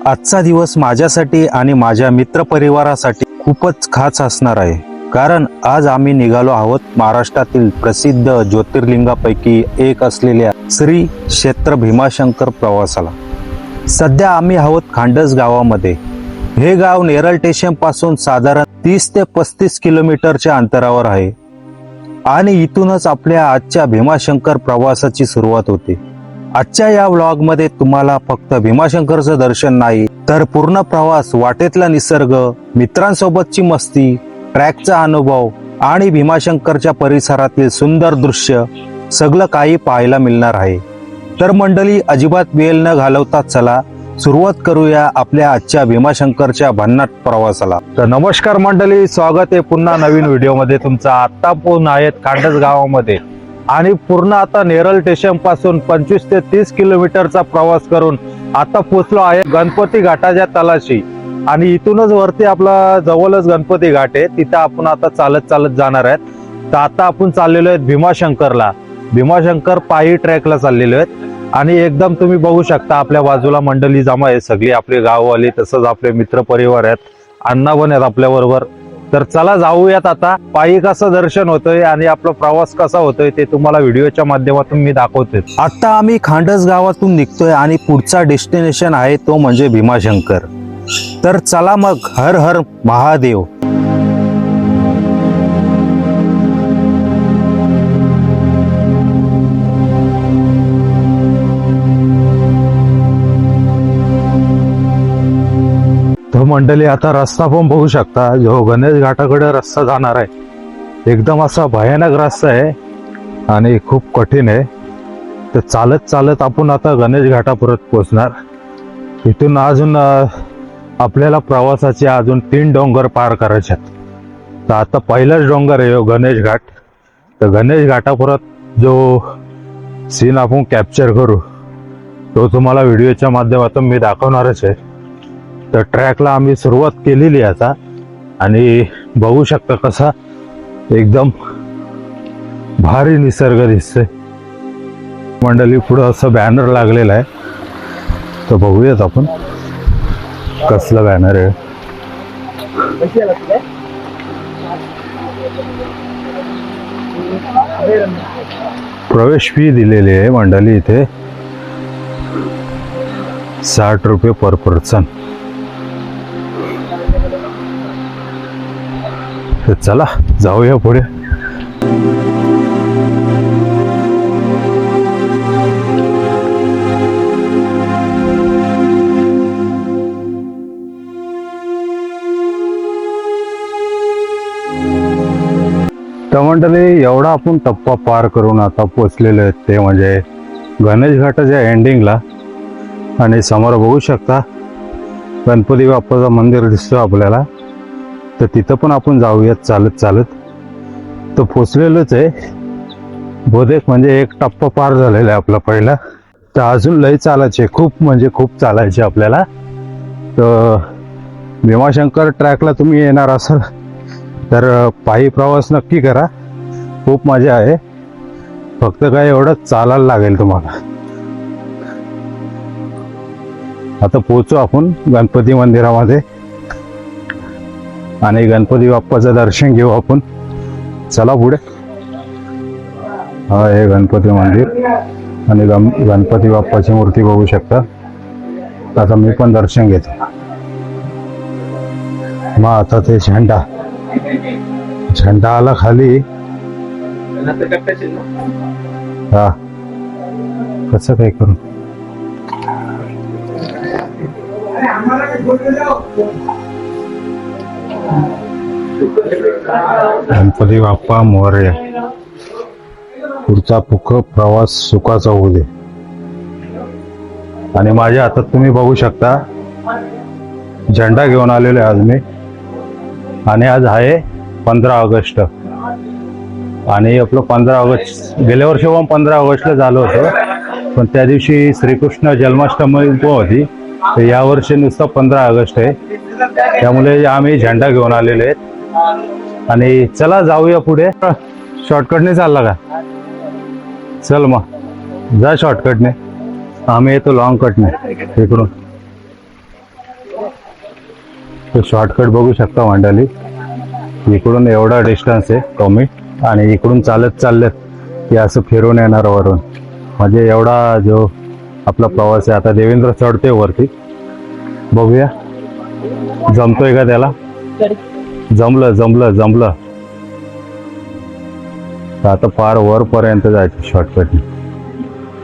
आजचा दिवस माझ्यासाठी आणि माझ्या मित्रपरिवारासाठी खूपच खास असणार आहे, कारण आज आम्ही निघालो आहोत महाराष्ट्रातील प्रसिद्ध ज्योतिर्लिंगापैकी एक असलेल्या श्री क्षेत्र भीमाशंकर प्रवासाला। सध्या आम्ही आहोत खांडस गावामध्ये। हे गाव नेरळ स्टेशन पासून साधारण 30 ते 35 किलोमीटरच्या अंतरावर आहे आणि इथूनच आपल्या आजच्या भीमाशंकर प्रवासाची सुरुवात होते। आजच्या या व्लॉग मध्ये तुम्हाला फक्त भीमाशंकरचं दर्शन नाही, तर पूर्ण प्रवास, वाटेतला निसर्ग, मित्रांसोबतची मस्ती, ट्रॅकचा अनुभव आणि भीमाशंकरच्या परिसरातील सुंदर दृश्य सगळं काही पाहायला मिळणार आहे। तर मंडळी, अजिबात वेळ न घालवता चला सुरुवात करूया आपल्या आजच्या भीमाशंकरच्या भन्नाट प्रवासाला। तर नमस्कार मंडळी, स्वागत आहे पुन्हा नवीन व्हिडिओमध्ये तुमचं। आता पोहोचून आहेत खांडस गावामध्ये आणि पूर्ण आता नेरळ स्टेशन पासून 25 ते 30 किलोमीटरचा प्रवास करून आता पोहोचलो आहे गणपती घाटाच्या तलाशी। आणि इथूनच वरती आपला जवळच गणपती घाट आहे, तिथं आपण आता चालत चालत जाणार आहेत। तर आता आपण चाललेलो आहेत भीमाशंकरला। भीमाशंकर पायी ट्रॅकला चाललेलो आहेत आणि एकदम तुम्ही बघू शकता आपल्या बाजूला मंडळी जमा आहे, सगळी आपले गाववाले, तसंच आपले मित्र परिवार आहेत, अण्णा पण आहेत आपल्या बरोबर। तर चला जाऊयात आता। पायी कसं दर्शन होतंय आणि आपला प्रवास कसा होतोय ते तुम्हाला व्हिडिओच्या माध्यमातून मी दाखवतोय। आता आम्ही खांडस गावातून निघतोय आणि पुढचा डेस्टिनेशन आहे तो म्हणजे भीमाशंकर। तर चला मग, हर हर महादेव। तो मंडळी आता रस्ता पण बघू शकता, जो गणेश घाटाकडे रस्ता जाणार आहे, एकदम असा भयानक रस्ता आहे आणि खूप कठीण आहे। तर चालत चालत आपण आता गणेश घाटापर्यंत पोहोचणार। इथून अजून आपल्याला प्रवासाचे अजून 3 डोंगर पार करायचे आहेत। तर आता पहिलाच डोंगर आहे गणेश घाट। तर गणेश घाटापर्यंत जो सीन आपण कॅप्चर करू तो तुम्हाला व्हिडिओच्या माध्यमातून मी दाखवणारच आहे। तर ट्रॅकला आम्ही सुरुवात केलेली आहे आता आणि बघू शकता कसा एकदम भारी निसर्ग दिसतोय मंडळी। पुढं असं बॅनर लागलेला आहे, तर बघूयात आपण कसला बॅनर आहे। प्रवेश फी दिलेली आहे मंडळी इथे, 60 रुपये पर पर्सन। तर चला जाऊया पुढे। तर मंडळी, एवढा आपण टप्पा पार करून आता पोचलेलो आहे ते म्हणजे गणेश घाटाच्या एंडिंगला। आणि समोर बघू शकता गणपती बाप्पाचं मंदिर दिसतो आपल्याला। तर तिथं पण आपण जाऊयात चालत चालत। तर पोचलेलोच आहे, बहुतेक म्हणजे एक टप्पा पार झालेला आहे आपला पहिला। तर अजून लय चालायचे, खूप म्हणजे खूप चालायचे आपल्याला। तर भीमाशंकर ट्रॅकला तुम्ही येणार असाल तर पायी प्रवास नक्की करा, खूप मजा आहे। फक्त काय एवढं चालायला लागेल तुम्हाला। आता पोहोचू आपण गणपती मंदिरामध्ये आणि गणपती बाप्पाचं दर्शन घेऊ आपण। चला पुढे। हा हे गणपती मंदिर आणि गणपती बाप्पाची मूर्ती बघू शकता। आता मी पण दर्शन घेतो। मग आता ते झेंडा आला खाली। हा कसं काय करू। गणपती बाप्पा मोरया, पुढचा प्रवास सुखाचा होऊ दे। आणि माझ्या हातात तुम्ही बघू शकता झेंडा घेऊन आलेलो आहे आज मी। आणि आज आहे 15 ऑगस्ट आणि आपलं 15 ऑगस्ट गेल्या वर्षी पण 15 ऑगस्टला झालं होतं, पण त्या दिवशी श्रीकृष्ण जन्माष्टमी पण होती। तर यावर्षी नुसतं 15 ऑगस्ट आहे, त्यामुळे आम्ही झेंडा घेऊन आलेले आहेत। आणि चला जाऊया पुढे। शॉर्टकटने चालला का? चल मग जा शॉर्टकटने, आम्ही येतो लॉंग कटने इकडून। तो शॉर्टकट बघू शकता मंडळी. इकडून एवढा डिस्टन्स आहे कमी आणि इकडून चालत चाललेत की असं फिरून येणार वरून. म्हणजे एवढा जो आपला प्रवास आहे. आता देवेंद्र चढतोय वरती, बघूया जमतोय का त्याला. जमलं जमलं जमलं. तर आता फार वरपर्यंत जायचं शॉर्टकट.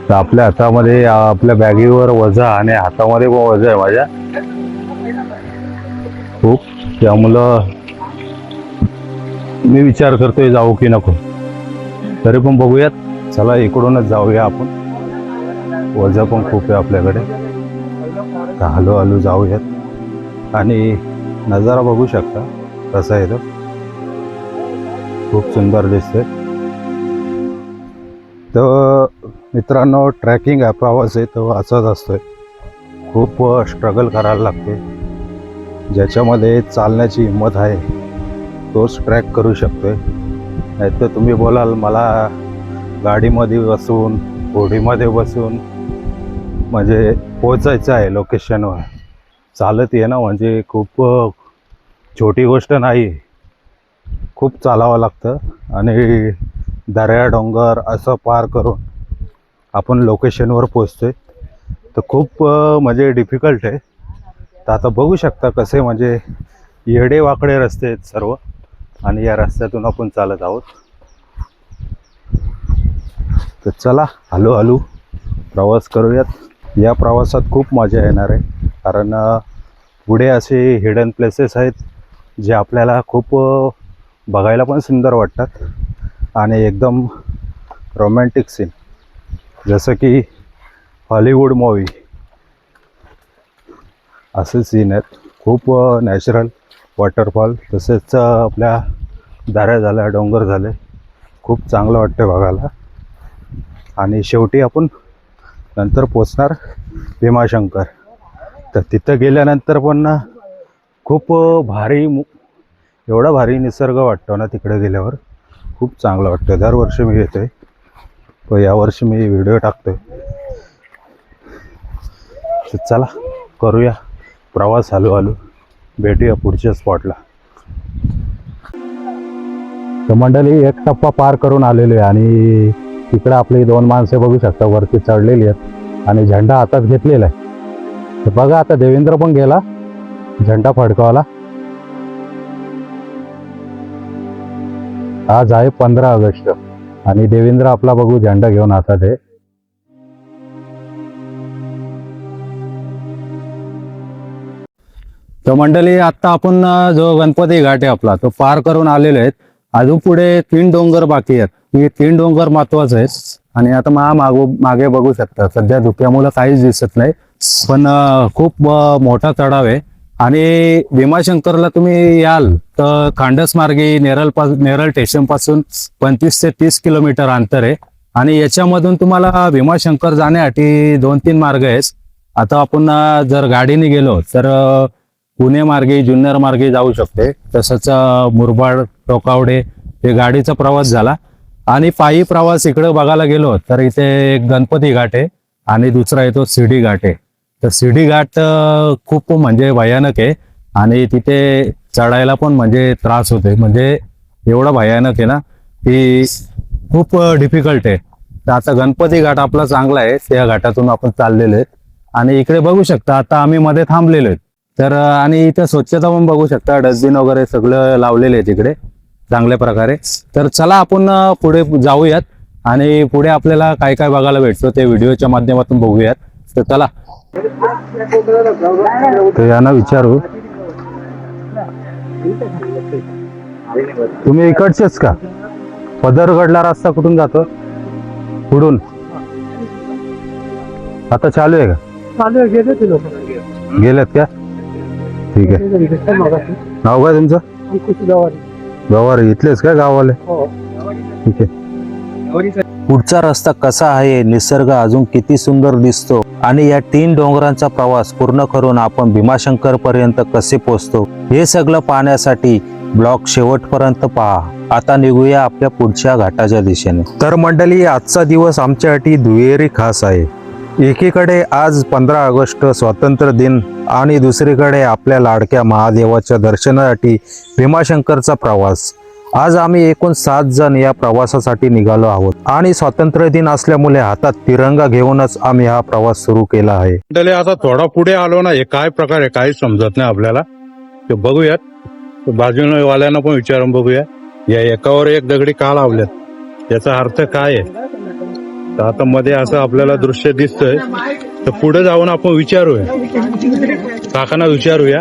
तर आपल्या हातामध्ये आपल्या बॅगीवर वजा आणि हातामध्ये पण वजा आहे माझ्या खूप. त्यामुळं मी विचार करतोय जाऊ की नको. तरी पण बघूयात. चला इकडूनच जाऊया आपण. वजा पण खूप आहे आपल्याकडे. तर हळू हळू जाऊयात. आणि नजारा बघू शकता कसा आहे तो. खूप सुंदर दिसतंय. तर मित्रांनो, ट्रॅकिंग हा प्रवास आहे तो असाच असतोय. खूप स्ट्रगल करायला लागते. ज्याच्यामध्ये चालण्याची हिंमत आहे तोच ट्रॅक करू शकतोय. नाहीतर तुम्ही बोलाल मला गाडीमध्ये बसून घोडीमध्ये बसून म्हणजे पोचायचं आहे लोकेशनवर, चालत येणं म्हणजे खूप छोटी गोष्ट नाही. खूप चालावं लागतं आणि दऱ्या डोंगर असं पार करून आपण लोकेशनवर पोचतोय. तर खूप म्हणजे डिफिकल्ट आहे. तर आता बघू शकता कसे म्हणजे येडे वाकडे रस्ते आहेत सर्व आणि या रस्त्यातून आपण चालत आहोत. तर चला हळूहळू प्रवास करूयात. या प्रवासात खूप मजा येणार आहे कारण पुढे असे हिडन प्लेसेस आहेत जे आपल्याला खूप बघायला पण सुंदर वाटतात आणि एकदम रोमॅन्टिक सीन, जसं की हॉलिवूड मूवी असे सीन आहेत. खूप नॅचरल वॉटरफॉल तसेच आपल्या दऱ्या झाल्या, डोंगर झाले. खूप चांगलं वाटतं बघायला. आणि शेवटी आपण नंतर पोचणार भीमाशंकर. तर तिथं गेल्यानंतर पण खूप भारी एवढा भारी निसर्ग वाटतो ना तिकडे गेल्यावर. खूप चांगलं वाटतं. दरवर्षी मी येतोय पण यावर्षी मी व्हिडिओ टाकतोय. तर चला करूया प्रवास हळूहळू. भेटूया पुढच्या स्पॉटला. तर मंडळी एक टप्पा पार करून आलेलो आहे आणि तिकडे आपली 2 माणसे बघू शकता वरती चढलेली आहेत आणि झेंडा हातात घेतलेला आहे. तर बघा आता देवेंद्र पण गेला झेंडा फडकवायला. आज आहे 15 ऑगस्ट आणि देवेंद्र आपला बघू झेंडा घेऊन हातात आहे. तर मंडळी आता आपण जो गणपती घाट आहे आपला तो पार करून आलेले आहेत. अजून पुढे 3 डोंगर बाकी आहेत. हे 3 डोंगर महत्वाचे आहेत. आणि आता मागे बघू शकता सध्या धुक्यामुळे काहीच दिसत नाही पण खूप मोठा चढाव आहे. आणि भीमाशंकरला तुम्ही याल तर खांडस मार्गे नेरळ स्टेशन पासून 25 ते 30 किलोमीटर अंतर आहे. आणि याच्यामधून तुम्हाला भीमाशंकर जाण्यासाठी 2-3 मार्ग आहेत. आता आपण जर गाडीने गेलो तर पुणे मार्गे, जुन्नर मार्गे जाऊ शकते. तसंच मुरबाड, टोकावडे हे गाडीचा प्रवास झाला. आणि पायी प्रवास इकडे बघायला गेलो तर इथे एक गणपती घाट आहे आणि दुसरा येतो शिर्डी घाट आहे. तर शिर्डी घाट खूप म्हणजे भयानक आहे आणि तिथे चढायला पण म्हणजे त्रास होते. म्हणजे एवढा भयानक आहे ना की खूप डिफिकल्ट आहे. तर आता गणपती घाट आपला चांगला आहे. त्या घाटातून आपण चाललेलो आहेत आणि इकडे बघू शकता आता आम्ही मध्ये थांबलेलो आहेत. तर आणि इथं स्वच्छता पण बघू शकता, डस्टबिन वगैरे सगळं लावलेले आहे तिकडे चांगल्या प्रकारे. तर चला आपण पुढे जाऊयात आणि पुढे आपल्याला काय काय बघायला भेटतो ते व्हिडिओच्या माध्यमातून बघूयात. तर चला. तर यांना विचारू, तुम्ही इकडचेच का? पदरगडला रस्ता कुठून जातो? पुढून आता चालू आहे का? चालू आहे. गेले ते लोक गेलेत का? ठीक आहे. नाव काय तुमचं? गवारी. इथलेच काय गाववाले? ठीक आहे. पुढचा रस्ता कसा आहे, निसर्ग अजून किती सुंदर दिसतो आणि या 3 डोंगरांचा प्रवास पूर्ण करून आपण भीमाशंकर पर्यंत कसे पोहोचतो हे सगळं पाहण्यासाठी ब्लॉग शेवटपर्यंत पहा. आता निघूया आपल्या पुढच्या घाटाच्या दिशेने. तर मंडळी, आजचा दिवस आमच्यासाठी दुहेरी खास आहे. एकीकडे आज 15 ऑगस्ट स्वातंत्र्य दिन आणि दुसरीकडे आपल्या लाडक्या महादेवाच्या दर्शनासाठी भीमाशंकरचा प्रवास. आज आम्ही एकूण 7 जण या प्रवासासाठी निघालो आहोत आणि स्वातंत्र्य दिन असल्यामुळे हातात तिरंगा घेऊनच आम्ही हा प्रवास सुरू केला आहे. आता थोडा पुढे आलो ना, हे काय प्रकार आहे काही समजत नाही आपल्याला. ते बघूयात, बाजूने वाल्यांना पण विचारून बघूया या एकावर एक दगडी का लावल्यात, याचा अर्थ काय आहे. तर आता मध्ये असं आपल्याला दृश्य दिसतंय, तर पुढे जाऊन आपण विचारूया, काकांना विचारूया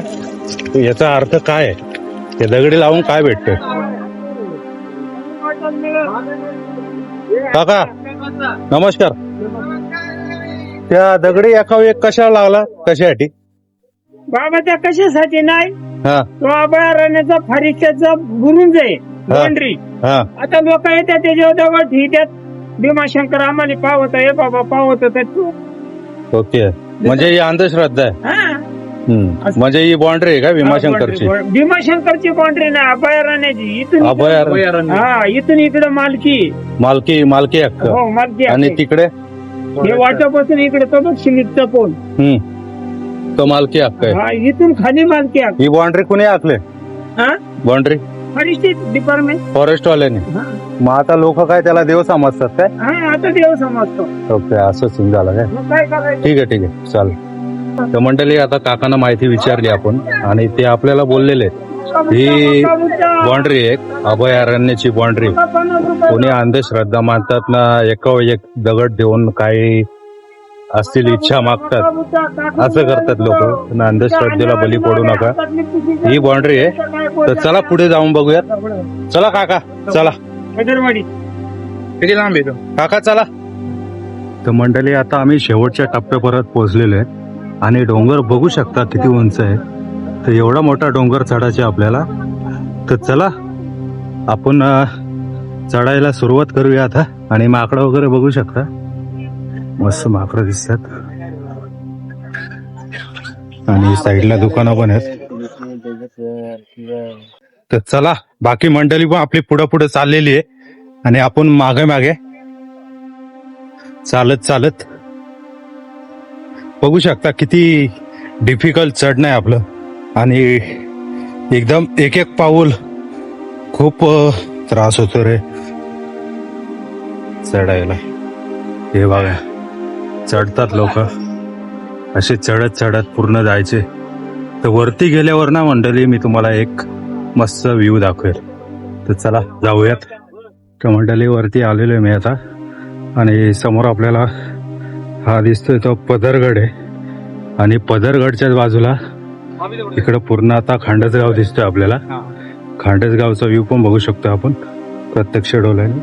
याचा अर्थ काय आहे, ते दगडी लावून काय भेटतंय. काका नमस्कार. त्या दगडी एकावर एक कशाला लावला, कशासाठी? बाबा त्या कशासाठी नाही, हा तो अभयारण्याचा फारीच्याचा बुरुंज आहे बाउंड्री. हा आता लोक येतात त्याच्यावर दगड ठेवतात, भीमाशंकर आम्हाला पावत आहे बाबा, पावत तू. ओके, म्हणजे ही अंधश्रद्धा आहे. म्हणजे ही बाउंड्री आहे का भीमाशंकरची? भीमाशंकरची बाउंड्री नाही, अभयारण्याची. इथून अभयारण्य, हा इथून इकडे मालकी मालकी हक्क. हो मालकी. आणि तिकडे हे वाटापासून इकडे तो बघ शिलीचा पोल, तो मालकी हक्क आहे. हा इथून खाली मालकी हक्क. ही बाउंड्री कुणी आखले? हा बाउंड्री फॉरेस्ट डिपार्टमेंट, फॉरेस्ट वाल्याने. मग आता लोक काय त्याला देव समजतात काय? हा आता देव समजतो. ओके, असं सीन झालं काय? मग काय करायचं. ठीक आहे चालेल. तर मंडळी, आता काकांना माहिती विचारली आपण आणि ते आपल्याला बोललेले ही बाउंड्री एक अभयारण्याची बाउंड्री. कोणी अंधश्रद्धा मानतात ना, एकावर एक दगड देऊन काही असतील इच्छा मागतात, असं करतात लोक. अंधश्रद्धेला बली पडू नका, ही बाउंड्री आहे. तर चला पुढे जाऊन बघूयात. चला काका चला. किती लांब येतो काका चला. तर मंडळी, आता आम्ही शेवटच्या टप्प्यापर्यंत पोहोचलेलो आहे आणि डोंगर बघू शकता किती उंच आहे. तर एवढा मोठा डोंगर चढायचा आपल्याला. तर चला आपण चढायला सुरुवात करूया आता. आणि माकडं वगैरे बघू शकता, मस्त माकडं दिसतात आणि साईडला दुकानं पण आहेत. तर चला, बाकी मंडळी पण आपली पुढे चाललेली आहे आणि आपण मागे चालत बघू शकता किती डिफिकल्ट चढणं आहे आपलं. आणि एकदम एक पाऊल खूप त्रास होतो रे चढायला. हे बघा, चढतात लोक असे चढत पूर्ण जायचे. तर वरती गेल्यावर ना मंडळी, मी तुम्हाला एक मस्त व्ह्यू दाखवेल. तर चला जाऊयात. तर मंडळी, वरती आलेलो आहे मी आता आणि समोर आपल्याला हा दिसतोय तो पदरगड आहे. आणि पदरगडच्याच बाजूला इकडं पूर्ण आता खांडसगाव दिसतोय आपल्याला. खांडसगावचा व्ह्यू पण बघू शकतो आपण प्रत्यक्ष डोळ्याने.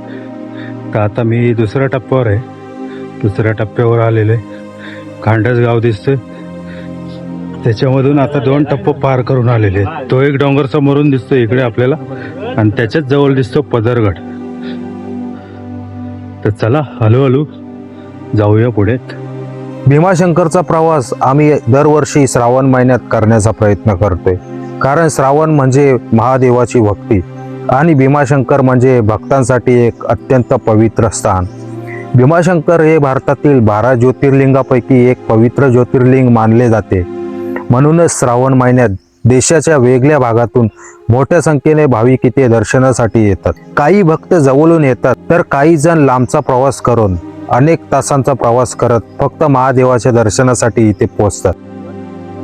तर आता मी दुसऱ्या टप्प्यावर आहे, दुसऱ्या टप्प्यावर आलेलो आहे. खांडसगाव दिसतोय, त्याच्यामधून आता 2 टप्पे पार करून आलेले आहेत. तो एक डोंगर समोरून दिसतोय इकडे आपल्याला आणि त्याच्याच जवळ दिसतो पदरगड. तर चला हळूहळू जाऊया पुढे. भीमाशंकरचा प्रवास आम्ही दरवर्षी श्रावण महिन्यात करण्याचा प्रयत्न करतोय, कारण श्रावण म्हणजे महादेवाची भक्ती आणि भीमाशंकर म्हणजे भक्तांसाठी एक अत्यंत पवित्र स्थान. भीमाशंकर हे भारतातील 12 ज्योतिर्लिंगापैकी एक पवित्र ज्योतिर्लिंग मानले जाते. म्हणूनच श्रावण महिन्यात देशाच्या वेगळ्या भागातून मोठ्या संख्येने भाविक इथे दर्शनासाठी येतात. काही भक्त जवळून येतात, तर काही जण लांबचा प्रवास करून अनेक तासांचा प्रवास करत फक्त महादेवाच्या दर्शनासाठी इथे पोहोचतात.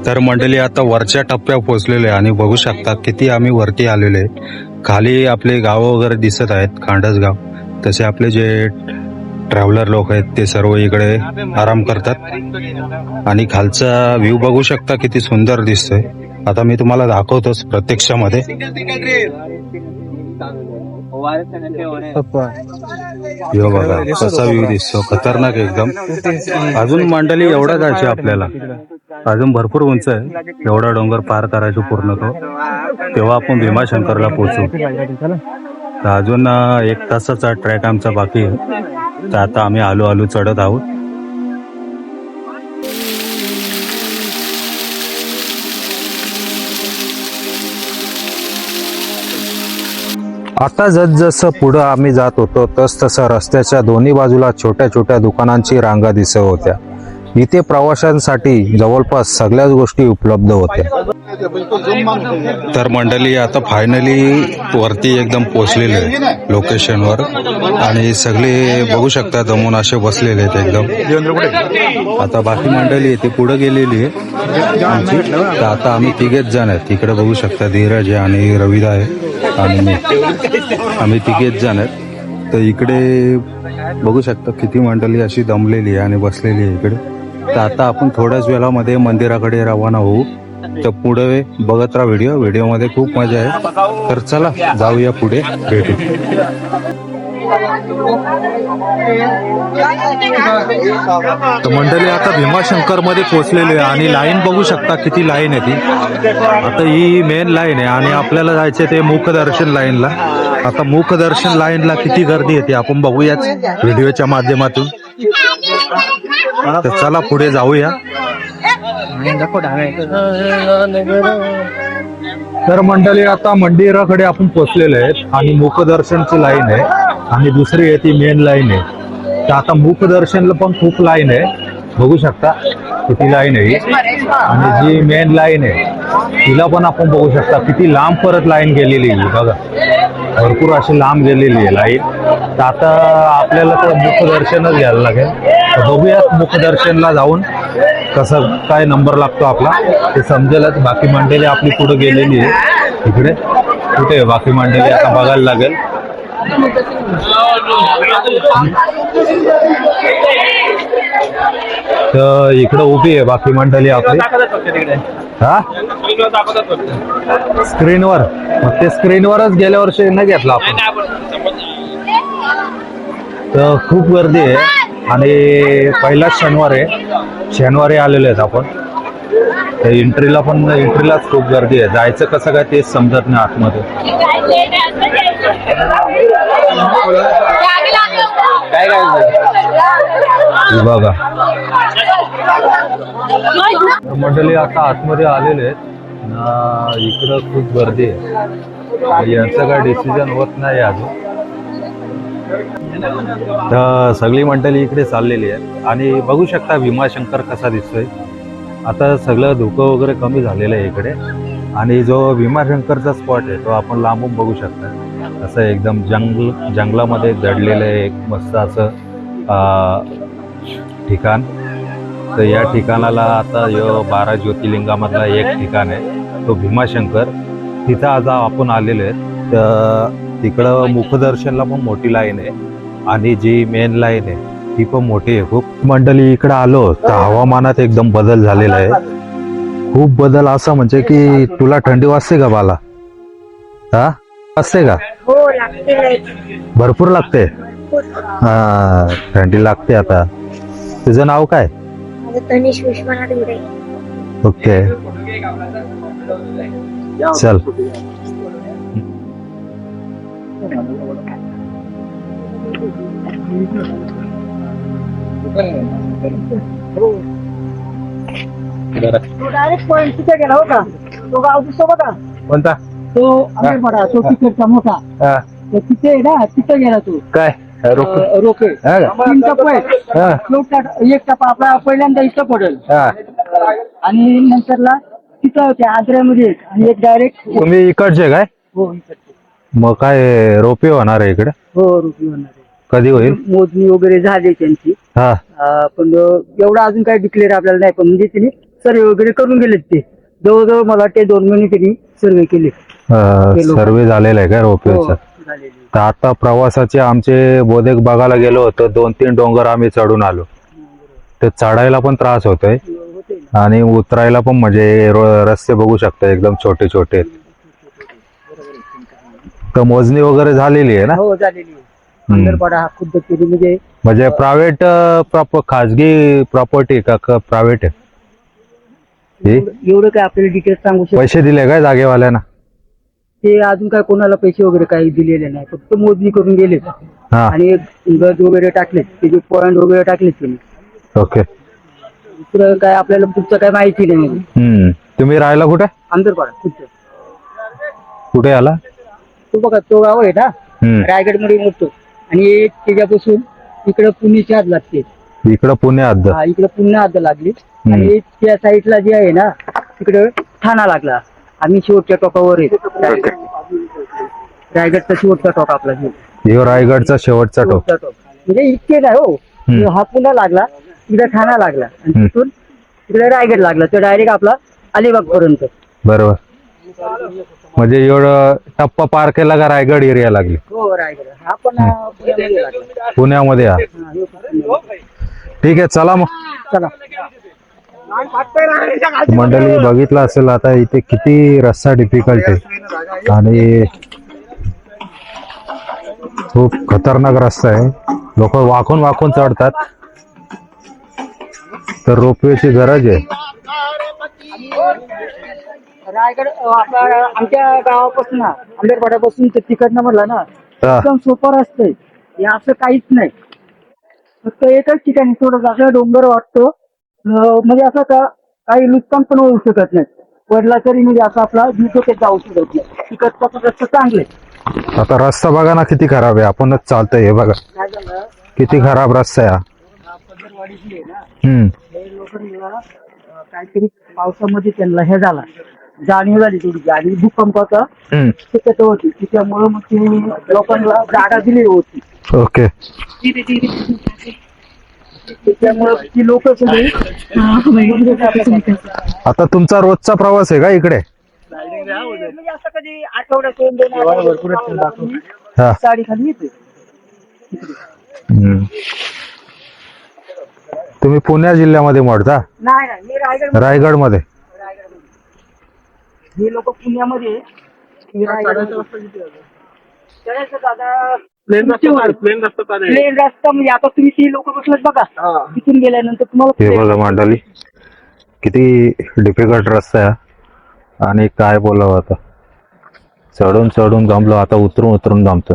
तर मंडळी, आता वरच्या टप्प्यावर पोहोचलेलो आहे आणि बघू शकता किती आम्ही वरती आलेलो आहे. खाली आपले गावं वगैरे दिसत आहेत, खांडसगाव. तसे आपले जे ट्रॅव्हलर लोक आहेत ते सर्व इकडे आराम करतात आणि खालचा व्ह्यू बघू शकता किती सुंदर दिसतोय. आता मी तुम्हाला दाखवतोच प्रत्यक्षामध्ये. बघा कसा व्ह्यू दिसतो, खतरनाक एकदम. अजून मंडळी एवढा जायचे आपल्याला, अजून भरपूर उंच आहे. एवढा डोंगर पार करायचो पूर्ण तो, तेव्हा आपण भीमाशंकरला पोहोचू. तर अजून 1 तासाचा ट्रॅक आमचा बाकी आहे. तर आता आम्ही हळूहळू चढत आहोत. आता जसं पुढं आम्ही जात होतो तसं रस्त्याच्या दोन्ही बाजूला छोट्या छोट्या दुकानांची रांगा दिसत होत्या. इथे प्रवाशांसाठी जवळपास सगळ्याच गोष्टी उपलब्ध होत्या. तर मंडळी आता फायनली वरती एकदम पोहोचलेले आहे लोकेशनवर आणि सगळे बघू शकता दमून असे बसलेले आहेत एकदम. आता बाकी मंडळी ती पुढे गेलेली आहे आमची. तर आता आम्ही तिघेच जण आहेत. तिकडे बघू शकता धीरज आहे आणि रविदा आहे आणि मी, आम्ही तिघेच जण आहेत. तर इकडे बघू शकता किती मंडळी अशी दमलेली आहे आणि बसलेली आहे इकडे. तर आता आपण थोड्याच वेळामध्ये मंदिराकडे रवाना होऊ. तर पुढे बघत राहा व्हिडिओमध्ये खूप मजा आहे. तर चला जाऊया पुढे, भेटू. तर मंडळी आता भीमाशंकर मध्ये पोहोचलेली आहे आणि लाईन बघू शकता किती लाईन आहे ती. आता ही मेन लाईन आहे आणि आपल्याला जायचं ते मुखदर्शन लाईनला. आता मुखदर्शन लाईनला किती गर्दी येते आपण बघूयाच व्हिडिओच्या माध्यमातून. तर चला पुढे जाऊया. तर मंडळी आता मंदिराकडे आपण पोहोचलेलो आहेत आणि मुखदर्शनची लाईन आहे आणि दुसरी आहे ती मेन लाईन आहे. तर आता मुखदर्शनला पण खूप लाईन आहे, बघू शकता किती लाईन आहे. आणि जी मेन लाईन आहे तिला पण आपण बघू शकता किती लांब परत लाईन गेलेली आहे बघा, भरपूर अशी लांब गेलेली आहे लाईन. तर आता आपल्याला तर मुखदर्शनच घ्यायला लागेल. तर बघूया मुखदर्शनला जाऊन कसं काय नंबर लागतो आपला ते समजेलच. बाकी मंडळी आपली पुढे गेलेली आहे. इकडे कुठे आहे बाकी मंडळी आता बघायला लागेल. तर इकडे उभी आहे बाकी मंडळी आपली. हा स्क्रीनवर, मग ते स्क्रीनवरच गेल्या वर्षी नाही घेतला आपण. तर खूप गर्दी आहे आणि पहिलाच शनिवारी आलेले आहेत आपण. तर एंट्रीलाच खूप गर्दी आहे. जायचं कसं काय तेच समजत नाही आतमध्ये. बघा मंडळी आता आतमध्ये आलेले आहेत. इकडं खूप गर्दी आहे. यांचं काय डिसिजन होत नाही अजून. तर सगळी मंडळी इकडे चाललेली आहे आणि बघू शकता भीमाशंकर कसा दिसतोय. आता सगळं धुकं वगैरे कमी झालेलं आहे इकडे आणि जो भीमाशंकरचा स्पॉट आहे तो आपण लांबून बघू शकता. असं एकदम जंगलामध्ये दडलेलं आहे एक मस्त असं ठिकाण. तर या ठिकाणाला आता 12 ज्योतिर्लिंगामधला एक ठिकाण आहे तो भीमाशंकर. तिथं आता आपण आलेलो आहेत. तर तिकडं मुखदर्शनला पण मोठी लाईन आहे आणि जी मेन लाईन आहे ती पण मोठी आहे खूप. मंडळी इकडं आलो तर हवामानात एकदम बदल झालेला आहे. खूप बदल असा म्हणजे की तुला थंडी वाजते का बाला? हा वाजते का? हो लागते, भरपूर लागते. हा थंडी लागते. आता तुझं नाव काय? तनिष विश्वनाथ गुडे. ओके चल. तो डायरेक्ट पॉइंट तिथे गेला होता. तो गाव दिसतो बघा कोणता? तो आंबेपाडा, तो तिकडचा मोठा. तर तिथे आहे ना, तिथे गेला तो काय रोके 3 टप्पा आहेत. एक टप्पा आपला पहिल्यांदा इथं पडेल आणि नंतरला तिथं त्या आद्र्यामध्ये आणि एक डायरेक्ट. तुम्ही इकडचे काय? हो इकडचे. मग काय रोपे होणार आहे इकडे? हो रोपी होणार आहे. कधी होईल? मोजणी वगैरे झाली त्यांची. हा पण एवढं अजून काही डिक्लेअर आपल्याला नाही. पण म्हणजे त्यांनी सर्वे वगैरे करून गेलेत. ते जवळजवळ मला वाटते 2 महिने त्यांनी सर्वे केले. सर्वे झालेला आहे का रोपवेचा? झालेली. तर आता प्रवासाचे आमचे बोदेक बघायला गेलो होतो. 2-3 डोंगर आम्ही चढून आलो. तर चढायला पण त्रास होतोय आणि उतरायला पण म्हणजे रस्ते बघू शकता एकदम छोटे छोटे. तर मोजणी वगैरे झालेली आहे ना? हो झालेली आहे. आंबेपाडा हा खुद्द केली म्हणजे प्रायव्हेट खाजगी प्रॉपर्टी का प्रायव्हेट आहे? एवढं काय आपल्याला डिटेल्स सांगू शकतो? पैसे दिले काय जागेवाल्यांना? ते अजून काय कोणाला पैसे वगैरे काही दिलेले नाही. फक्त मोजणी करून गेले आणि गज वगैरे टाकलेत. त्याचे पॉइंट वगैरे टाकलेत त्यांनी. ओके. दुसरं काय आपल्याला पुढचं काय माहिती नाही. तुम्ही राहायला कुठे? आंबेपाडा खुद्द. कुठे आला? तो बघा तो गाव आहे ना रायगड मध्ये मोठतो आणि त्याच्यापासून इकडे पुणे 4 लागते. इकडं पुणे हद्द. हा इकडे पुन्हा हद्द लागली आणि त्या साईडला जे आहे ना तिकडे ठाणा लागला. आम्ही शेवटच्या टोकावर आहे. रायगडचा शेवटचा टोक आपला हे रायगडचा शेवटचा टोक. शेवटचा टोक म्हणजे इतके नाही हो. हा पुन्हा लागला, तिकडे ठाणा लागला आणि तिथून तिकडे रायगड लागला. तो डायरेक्ट आपला अलिबाग पर्यंत. बरोबर. म्हणजे एवढं टप्पा पार केला का रायगड एरिया लागली. हो रायगड हा पण पुण्यामध्ये लागला. पुण्यामध्ये हा. ठीक आहे चला मग. चला मंडळी बघितलं असेल आता इथे किती रस्ता डिफिकल्ट आहे आणि खूप खतरनाक रस्ता आहे. लोक वाकून वाकून चढतात. तर रोपवेची गरज आहे. रायगड आपला आमच्या गावापासून आंबेरपाड्यापासून ते तिकडनं म्हटलं ना एकदम सोपं रस्ते. हे असं काहीच नाही. फक्त एकच ठिकाणी थोडं असं डोंगर वाटतो. म्हणजे असं का काही नुकसान पण होऊ शकत नाही. पडला तरी म्हणजे असं आपला जीव ते जाऊ शकत नाही. तिकडचा पण रस्ता चांगले. आता रस्ता बघा ना किती खराब आहे. आपणच चालतोय हे बघा काय झालं किती खराब रस्ता आहे हा. पदरवाडी जी आहे ना हे लोकांना काहीतरी पावसामध्ये त्यांना हे झाला जाणीव झाली थोडी आणि भूकंपाचा शक्यता होती. त्याच्यामुळे मग ते लोकांना जागा दिली होती. ओके. त्याच्यामुळे ती लोक सगळी आता तुमचा रोजचा प्रवास आहे का इकडे. म्हणजे असं कधी आठवड्यातून 2 आठवड्यातून हा. साडी खाली येते. तुम्ही पुणे जिल्ह्यामध्ये मोडता. नाही नाही मी रायगड रायगड मध्ये. हे लोक पुण्यामध्ये प्लेन रस्ता म्हणजे आता तुम्ही ती लोक बसलेत बघा तिथून गेल्यानंतर तुम्हाला हे बघा मंडळी किती डिफिकल्ट रस्ता आहे आणि काय बोलावं आता. चढून चढून जमलो आता उतरून उतरून जमतो.